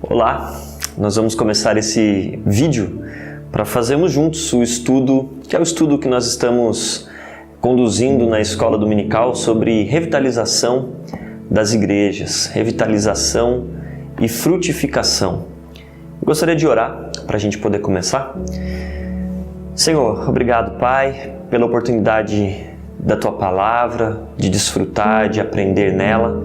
Olá, nós vamos começar esse vídeo para fazermos juntos o estudo, que é o estudo que nós estamos conduzindo na escola dominical sobre revitalização das igrejas, revitalização e frutificação. Eu gostaria de orar para a gente poder começar. Senhor, obrigado, Pai, pela oportunidade da Tua Palavra, de desfrutar, de aprender nela.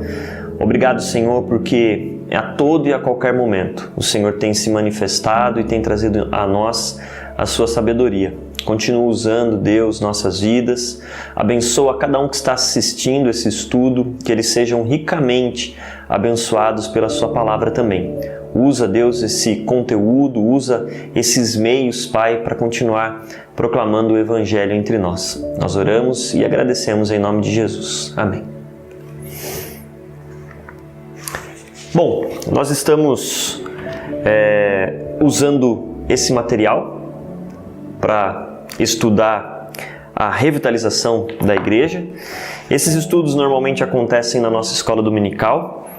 Obrigado, Senhor, porque a todo e a qualquer momento o Senhor tem se manifestado e tem trazido a nós a Sua sabedoria. Continua usando, Deus, nossas vidas. Abençoa cada um que está assistindo esse estudo, que eles sejam ricamente abençoados pela Sua Palavra também. Usa, Deus, esse conteúdo, usa esses meios, Pai, para continuar proclamando o Evangelho entre nós. Nós oramos e agradecemos em nome de Jesus. Amém. Bom, nós estamos usando esse material para estudar a revitalização da igreja. Esses estudos normalmente acontecem na nossa escola dominical.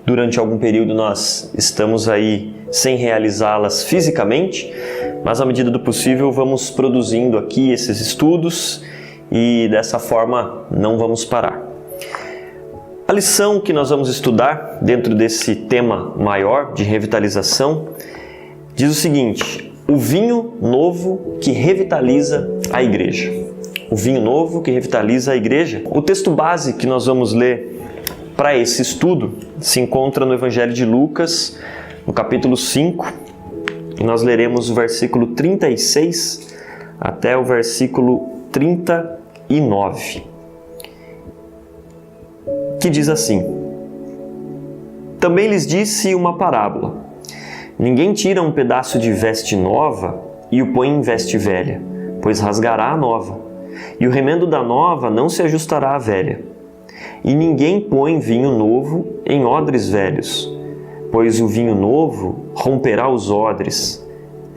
Durante algum período nós estamos aí sem realizá-las fisicamente, mas à medida do possível vamos produzindo aqui esses estudos e dessa forma não vamos parar. A lição que nós vamos estudar dentro desse tema maior de revitalização diz o seguinte: o vinho novo que revitaliza a igreja. O vinho novo que revitaliza a igreja. O texto base que nós vamos ler para esse estudo se encontra no Evangelho de Lucas, no capítulo 5, e nós leremos o versículo 36 até o versículo 39. Que diz assim: Também lhes disse uma parábola. Ninguém tira um pedaço de veste nova e o põe em veste velha, pois rasgará a nova, e o remendo da nova não se ajustará à velha. E ninguém põe vinho novo em odres velhos, pois o vinho novo romperá os odres,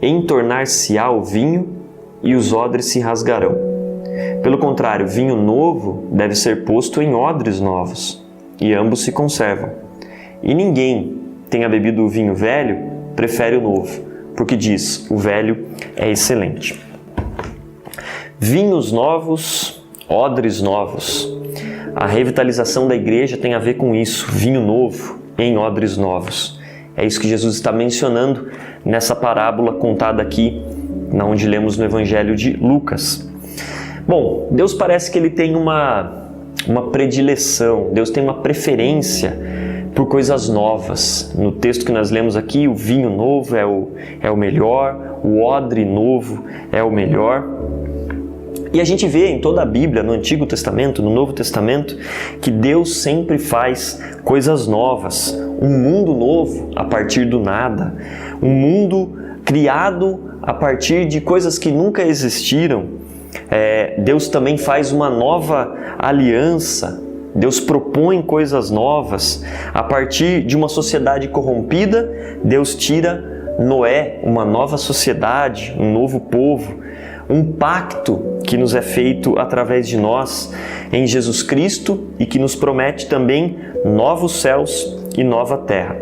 entornar-se-á o vinho e os odres se rasgarão. Pelo contrário, vinho novo deve ser posto em odres novos, e ambos se conservam. E ninguém tenha bebido o vinho velho, prefere o novo, porque diz, o velho é excelente. Vinhos novos, odres novos. A revitalização da igreja tem a ver com isso, vinho novo em odres novos. É isso que Jesus está mencionando nessa parábola contada aqui, onde lemos no Evangelho de Lucas. Bom, Deus parece que Ele tem uma predileção, Deus tem uma preferência por coisas novas. No texto que nós lemos aqui, o vinho novo é o melhor, o odre novo é o melhor. E a gente vê em toda a Bíblia, no Antigo Testamento, no Novo Testamento, que Deus sempre faz coisas novas. Um mundo novo a partir do nada, um mundo criado a partir de coisas que nunca existiram. Deus também faz uma nova aliança, Deus propõe coisas novas. A partir de uma sociedade corrompida, Deus tira Noé, uma nova sociedade, um novo povo, um pacto que nos é feito através de nós em Jesus Cristo e que nos promete também novos céus e nova terra.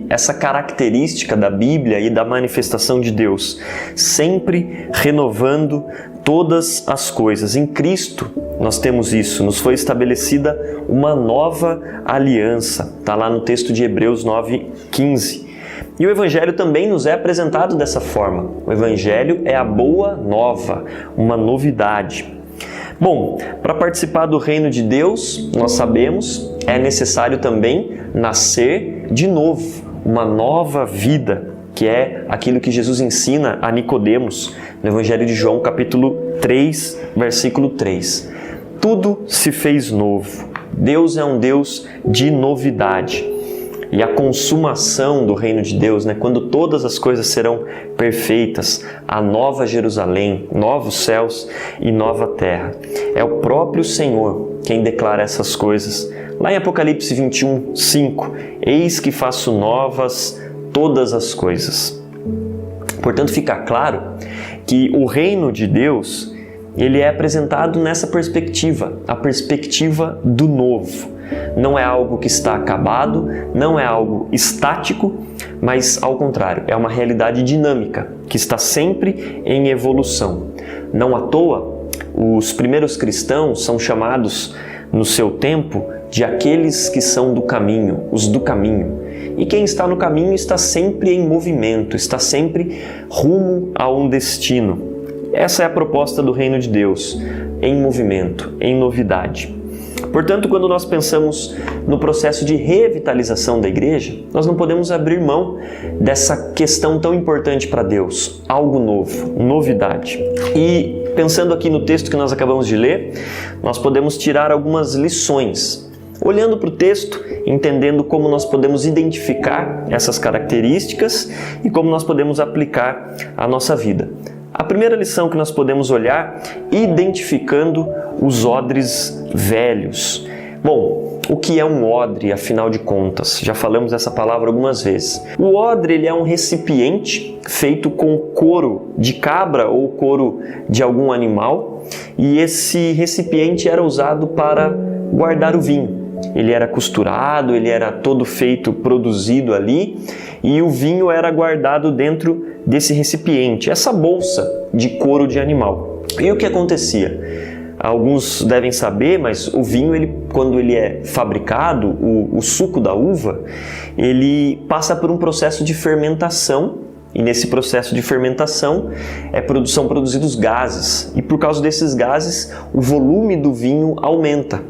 Essa característica da Bíblia e da manifestação de Deus, sempre renovando todas as coisas. Em Cristo nós temos isso, nos foi estabelecida uma nova aliança. Está lá no texto de Hebreus 9:15. E o Evangelho também nos é apresentado dessa forma. O Evangelho é a boa nova, uma novidade. Bom, para participar do reino de Deus, nós sabemos, é necessário também nascer de novo, uma nova vida, que é aquilo que Jesus ensina a Nicodemos no Evangelho de João, capítulo 3, versículo 3. Tudo se fez novo. Deus é um Deus de novidade. E a consumação do reino de Deus, quando todas as coisas serão perfeitas, a nova Jerusalém, novos céus e nova terra. É o próprio Senhor quem declara essas coisas. Lá em Apocalipse 21:5, eis que faço novas todas as coisas. Portanto, fica claro que o reino de Deus, ele é apresentado nessa perspectiva, a perspectiva do novo. Não é algo que está acabado, não é algo estático, mas ao contrário, é uma realidade dinâmica, que está sempre em evolução. Não à toa, os primeiros cristãos são chamados, no seu tempo, de aqueles que são do caminho, os do caminho. E quem está no caminho está sempre em movimento, está sempre rumo a um destino. Essa é a proposta do reino de Deus, em movimento, em novidade. Portanto, quando nós pensamos no processo de revitalização da igreja, nós não podemos abrir mão dessa questão tão importante para Deus, algo novo, novidade. E pensando aqui no texto que nós acabamos de ler, nós podemos tirar algumas lições. Olhando para o texto, entendendo como nós podemos identificar essas características e como nós podemos aplicar à nossa vida. A primeira lição que nós podemos olhar, identificando os odres velhos. Bom, o que é um odre, afinal de contas? Já falamos essa palavra algumas vezes. O odre ele é um recipiente feito com couro de cabra ou couro de algum animal, e esse recipiente era usado para guardar o vinho. Ele era costurado, ele era todo feito, produzido ali, e o vinho era guardado dentro desse recipiente, essa bolsa de couro de animal. E o que acontecia? Alguns devem saber, mas o vinho, quando ele é fabricado, o suco da uva, ele passa por um processo de fermentação, e nesse processo de fermentação são produzidos gases, e por causa desses gases o volume do vinho aumenta.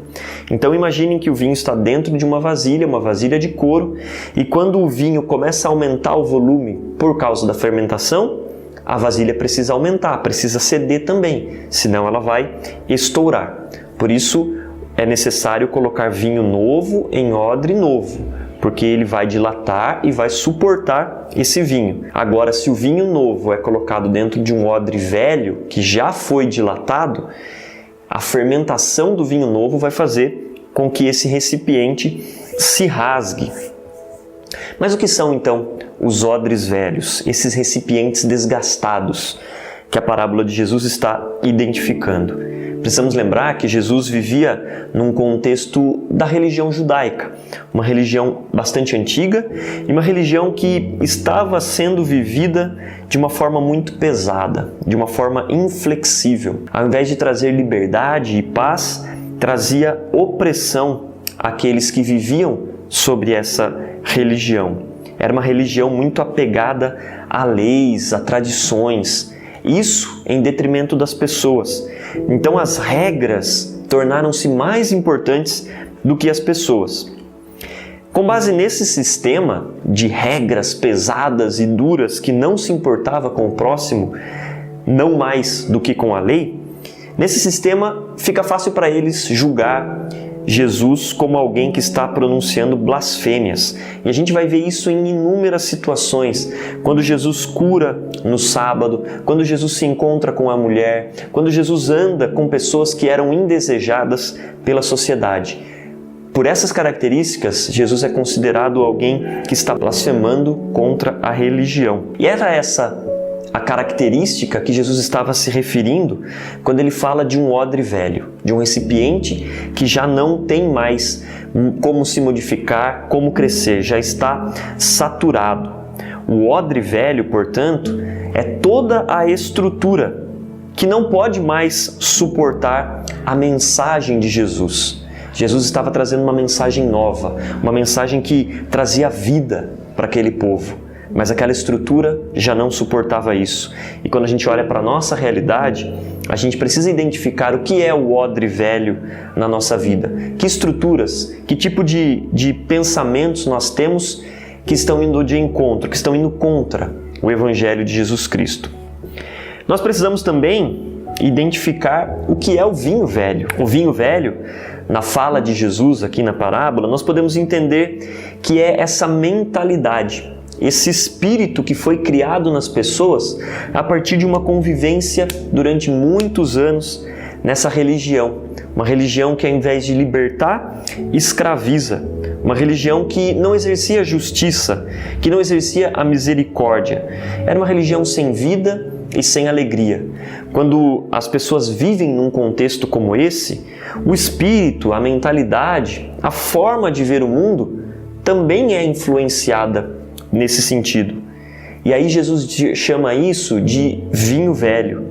Então imaginem que o vinho está dentro de uma vasilha de couro, e quando o vinho começa a aumentar o volume por causa da fermentação, a vasilha precisa aumentar, precisa ceder também, senão ela vai estourar. Por isso é necessário colocar vinho novo em odre novo, porque ele vai dilatar e vai suportar esse vinho. Agora, se o vinho novo é colocado dentro de um odre velho, que já foi dilatado, a fermentação do vinho novo vai fazer com que esse recipiente se rasgue. Mas o que são, então, os odres velhos, esses recipientes desgastados que a parábola de Jesus está identificando? Precisamos lembrar que Jesus vivia num contexto da religião judaica, uma religião bastante antiga e uma religião que estava sendo vivida de uma forma muito pesada, de uma forma inflexível. Ao invés de trazer liberdade e paz, trazia opressão àqueles que viviam sobre essa religião. Era uma religião muito apegada a leis, a tradições, isso em detrimento das pessoas. Então as regras tornaram-se mais importantes do que as pessoas. Com base nesse sistema de regras pesadas e duras que não se importava com o próximo, não mais do que com a lei, nesse sistema fica fácil para eles julgar Jesus como alguém que está pronunciando blasfêmias. E a gente vai ver isso em inúmeras situações. Quando Jesus cura no sábado, quando Jesus se encontra com a mulher, quando Jesus anda com pessoas que eram indesejadas pela sociedade. Por essas características, Jesus é considerado alguém que está blasfemando contra a religião. E era essa a característica que Jesus estava se referindo quando ele fala de um odre velho, de um recipiente que já não tem mais como se modificar, como crescer, já está saturado. O odre velho, portanto, é toda a estrutura que não pode mais suportar a mensagem de Jesus. Jesus estava trazendo uma mensagem nova, uma mensagem que trazia vida para aquele povo. Mas aquela estrutura já não suportava isso. E quando a gente olha para a nossa realidade, a gente precisa identificar o que é o odre velho na nossa vida. Que estruturas, que tipo de pensamentos nós temos que estão indo de encontro, que estão indo contra o Evangelho de Jesus Cristo. Nós precisamos também identificar o que é o vinho velho. O vinho velho, na fala de Jesus aqui na parábola, nós podemos entender que é essa mentalidade, esse espírito que foi criado nas pessoas a partir de uma convivência durante muitos anos nessa religião. Uma religião que, ao invés de libertar, escraviza. Uma religião que não exercia justiça, que não exercia a misericórdia. Era uma religião sem vida e sem alegria. Quando as pessoas vivem num contexto como esse, o espírito, a mentalidade, a forma de ver o mundo também é influenciada nesse sentido. E aí Jesus chama isso de vinho velho,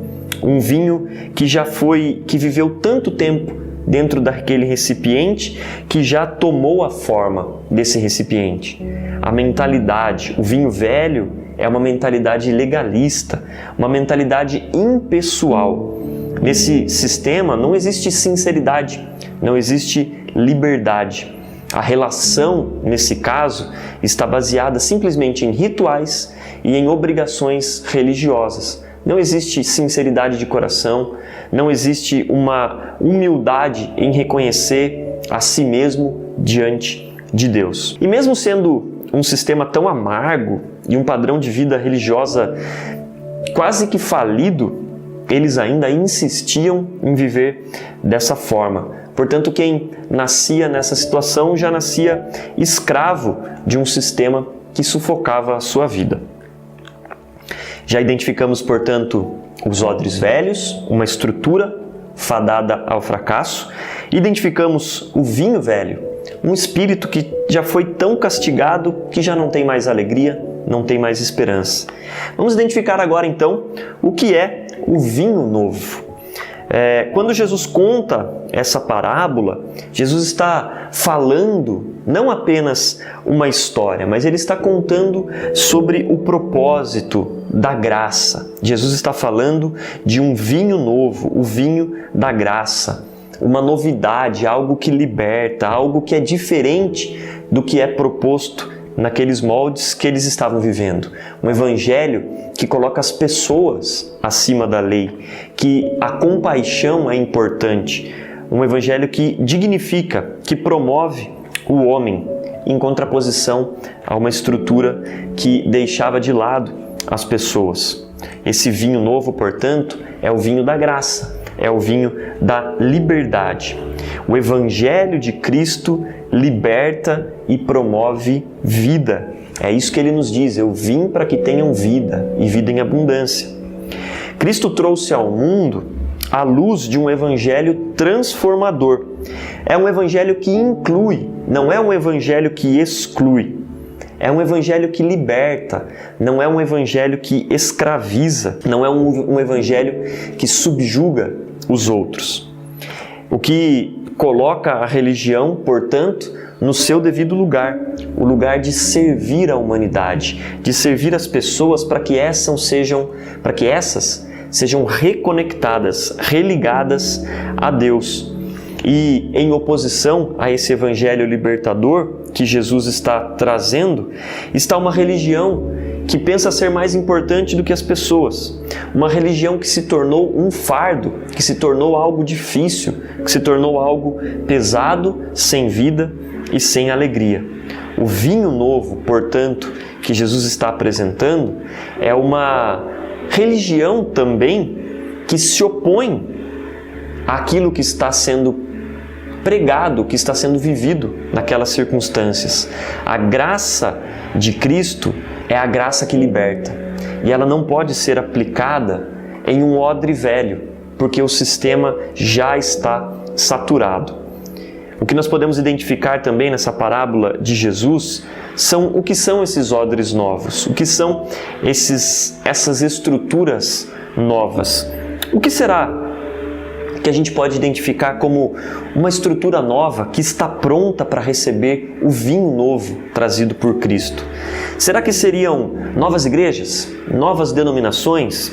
um vinho que viveu tanto tempo dentro daquele recipiente que já tomou a forma desse recipiente. A mentalidade, o vinho velho, é uma mentalidade legalista, uma mentalidade impessoal. Nesse sistema não existe sinceridade, não existe liberdade. A relação, nesse caso, está baseada simplesmente em rituais e em obrigações religiosas. Não existe sinceridade de coração, não existe uma humildade em reconhecer a si mesmo diante de Deus. E mesmo sendo um sistema tão amargo e um padrão de vida religiosa quase que falido, eles ainda insistiam em viver dessa forma. Portanto, quem nascia nessa situação já nascia escravo de um sistema que sufocava a sua vida. Já identificamos, portanto, os odres velhos, uma estrutura fadada ao fracasso. Identificamos o vinho velho, um espírito que já foi tão castigado que já não tem mais alegria, não tem mais esperança. Vamos identificar agora, então, o que é o vinho novo. Quando Jesus conta essa parábola, Jesus está falando não apenas uma história, mas ele está contando sobre o propósito da graça. Jesus está falando de um vinho novo, o vinho da graça, uma novidade, algo que liberta, algo que é diferente do que é proposto naqueles moldes que eles estavam vivendo. Um evangelho que coloca as pessoas acima da lei, que a compaixão é importante. Um evangelho que dignifica, que promove o homem, em contraposição a uma estrutura que deixava de lado as pessoas. Esse vinho novo, portanto, é o vinho da graça, é o vinho da liberdade. O evangelho de Cristo liberta e promove vida. É isso que ele nos diz: eu vim para que tenham vida e vida em abundância. Cristo trouxe ao mundo a luz de um evangelho transformador. É um evangelho que inclui, não é um evangelho que exclui. É um evangelho que liberta, não é um evangelho que escraviza, não é um evangelho que subjuga os outros. O que coloca a religião, portanto, no seu devido lugar, o lugar de servir a humanidade, de servir as pessoas para que essas sejam reconectadas, religadas a Deus. E em oposição a esse evangelho libertador que Jesus está trazendo, está uma religião que pensa ser mais importante do que as pessoas. Uma religião que se tornou um fardo, que se tornou algo difícil, que se tornou algo pesado, sem vida e sem alegria. O vinho novo, portanto, que Jesus está apresentando, é uma religião também que se opõe àquilo que está sendo pregado, que está sendo vivido naquelas circunstâncias. A graça de Cristo é a graça que liberta, e ela não pode ser aplicada em um odre velho, porque o sistema já está saturado. O que nós podemos identificar também nessa parábola de Jesus são o que são esses odres novos, o que são essas estruturas novas. O que será que a gente pode identificar como uma estrutura nova que está pronta para receber o vinho novo trazido por Cristo? Será que seriam novas igrejas, novas denominações,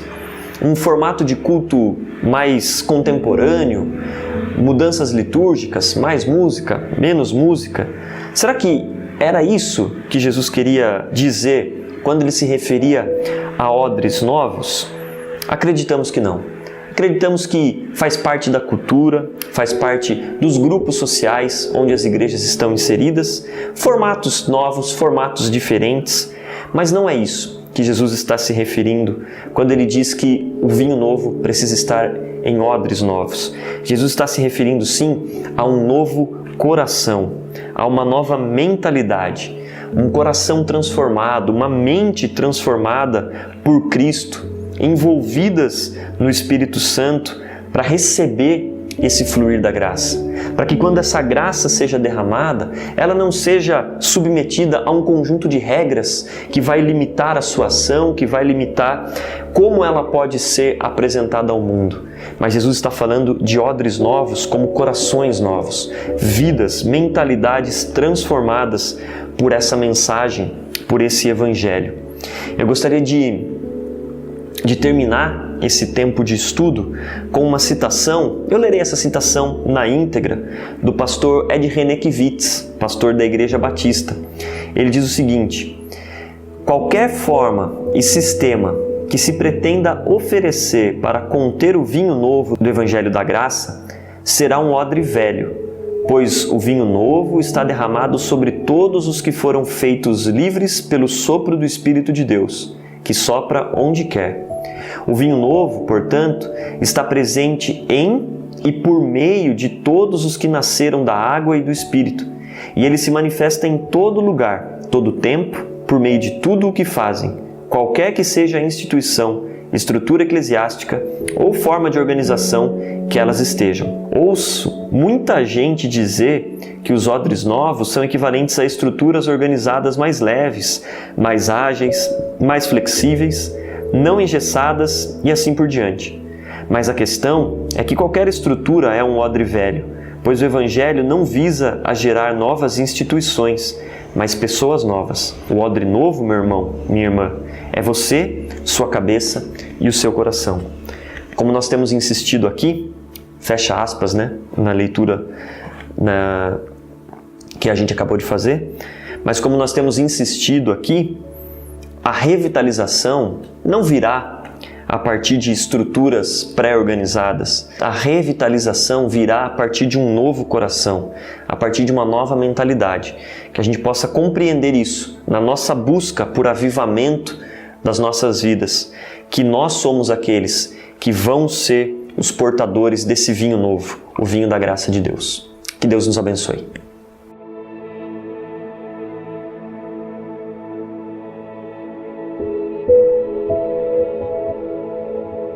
um formato de culto mais contemporâneo, mudanças litúrgicas, mais música, menos música? Será que era isso que Jesus queria dizer quando ele se referia a odres novos? Acreditamos que não. Acreditamos que faz parte da cultura, faz parte dos grupos sociais onde as igrejas estão inseridas, formatos novos, formatos diferentes, mas não é isso que Jesus está se referindo quando ele diz que o vinho novo precisa estar em odres novos. Jesus está se referindo sim a um novo coração, a uma nova mentalidade, um coração transformado, uma mente transformada por Cristo, envolvidas no Espírito Santo para receber esse fluir da graça, para que quando essa graça seja derramada, ela não seja submetida a um conjunto de regras que vai limitar a sua ação, que vai limitar como ela pode ser apresentada ao mundo. Mas Jesus está falando de odres novos como corações novos, vidas, mentalidades transformadas por essa mensagem, por esse evangelho. Eu gostaria de terminar esse tempo de estudo com uma citação. Eu lerei essa citação na íntegra do pastor Ed Renekiewicz, pastor da Igreja Batista. Ele diz o seguinte: qualquer forma e sistema que se pretenda oferecer para conter o vinho novo do Evangelho da Graça será um odre velho, pois o vinho novo está derramado sobre todos os que foram feitos livres pelo sopro do Espírito de Deus, que sopra onde quer. O vinho novo, portanto, está presente em e por meio de todos os que nasceram da água e do Espírito, e ele se manifesta em todo lugar, todo tempo, por meio de tudo o que fazem, qualquer que seja a instituição, estrutura eclesiástica ou forma de organização que elas estejam. Ouço muita gente dizer que os odres novos são equivalentes a estruturas organizadas mais leves, mais ágeis, mais flexíveis, não engessadas e assim por diante. Mas a questão é que qualquer estrutura é um odre velho, pois o Evangelho não visa a gerar novas instituições, mas pessoas novas. O odre novo, meu irmão, minha irmã, é você, sua cabeça e o seu coração. Como nós temos insistido aqui, fecha aspas, na leitura que a gente acabou de fazer, mas como nós temos insistido aqui, a revitalização não virá a partir de estruturas pré-organizadas. A revitalização virá a partir de um novo coração, a partir de uma nova mentalidade. Que a gente possa compreender isso na nossa busca por avivamento das nossas vidas, que nós somos aqueles que vão ser os portadores desse vinho novo, o vinho da graça de Deus. Que Deus nos abençoe.